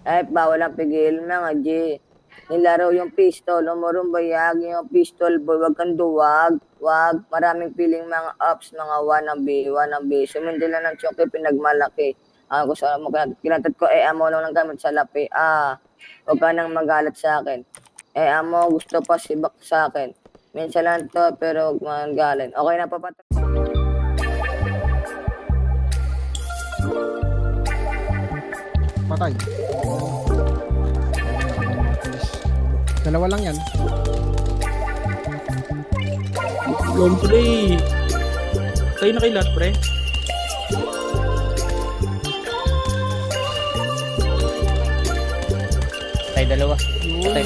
Ay, bawal ang pigil mga G. Nilaro yung pistol, umurong bayag yung pistol boy, wag kang duwag, wag, maraming piling mga ups, mga wannabe, sumindila ng choke, pinagmalaki. Kung saan mo, kinatad ko, amo nung ng gamit sa lapi, wag ka nang magalit sa akin. Amo, gusto pa sibak sa akin. Minsan lang to, pero huwag magalit. Okay na, papatay. Patay. Dalawa lang yan. Long play. Tayo na kay lahat, pre. Patay dalawa. Patay.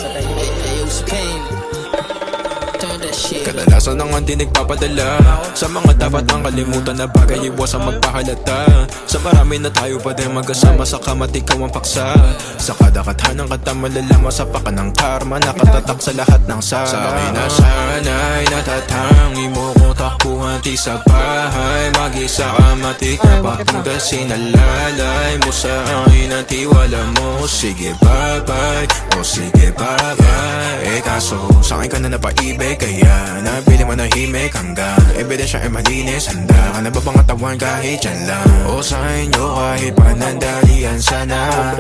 Kadalasan ang hindi nagpapadala sa mga dapat ang kalimutan na bagay, iwasang magpahalata. Sa marami na tayo pa din magkasama, sa kamat ikaw ang paksa. Sa kada kathanang kata malalaman sa paka ng karma, nakatatak sa lahat ng sara. Sa akin na sana'y natatangi mo ko takbuhan ti sa bahay. Mag-isa ka matik na papunta, sinalalay mo sa akin ang tiwala mo. Sige bye-bye, o sige bye-bye. Kaso sa akin ka na napaibig, kaya nabili mo na himik hanggang ebidensya ay malinis. Handa ka na ba bang katawan kahit dyan lang? O sa inyo kahit panandalian sana.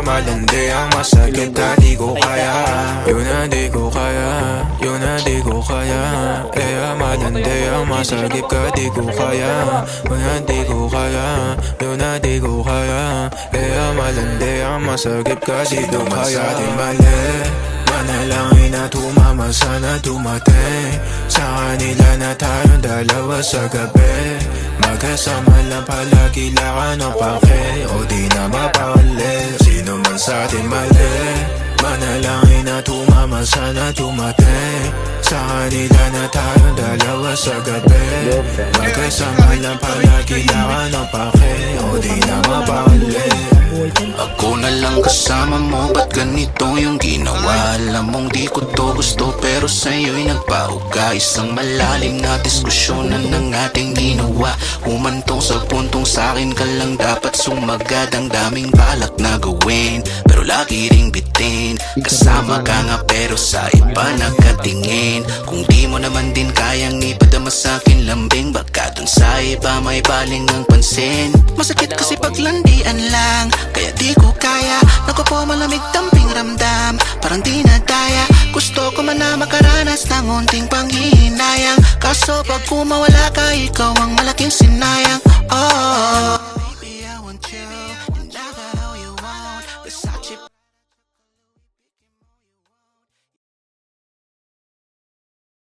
Malandi ang masakit ka di ko kaya. Yun na di ko kaya, yun na di ko kaya. Malandi ang masakit ka di ko kaya. Yun na di ko kaya, yun na di ko kaya. Malandi ang masakit ka di ko kaya. Di mali, manalangin na tumama sana dumating. Sa kanila na tayong dalawa sa gabi. Magkasama lang palagi lakan ng pake. O di na mapakali, sino man sa atin mali. Manalangin na tumama sana dumating. Sa kanila na tayong dalawa sa gabi. Magkasama lang palagi lakan ng pake. O di na mapakali. Ako na lang kasama mo, ba't ganito yung ginawa? Alam mong di ko to gusto, pero sa'yo'y nagpahuga. Isang malalim na diskusyonan ng ating ginawa. Humantong sa puntong sa'kin ka lang dapat sumagad. Ang daming balak na gawin, pero lagi ring bitin. Kasama ka nga pero sa iba nakatingin. Kung di mo naman din kayang ipadama sa'kin lambing, baka dun sa iba may baling ang pansin. Masakit kasi paglandian lang, kaya di ko kaya. Naku po malamig tamping ramdam, parang di na daya. Gusto ko man na makaranas ng unting panghihinayang. Kaso pag kumawala ka, ikaw ang malaking sinayang. Oh.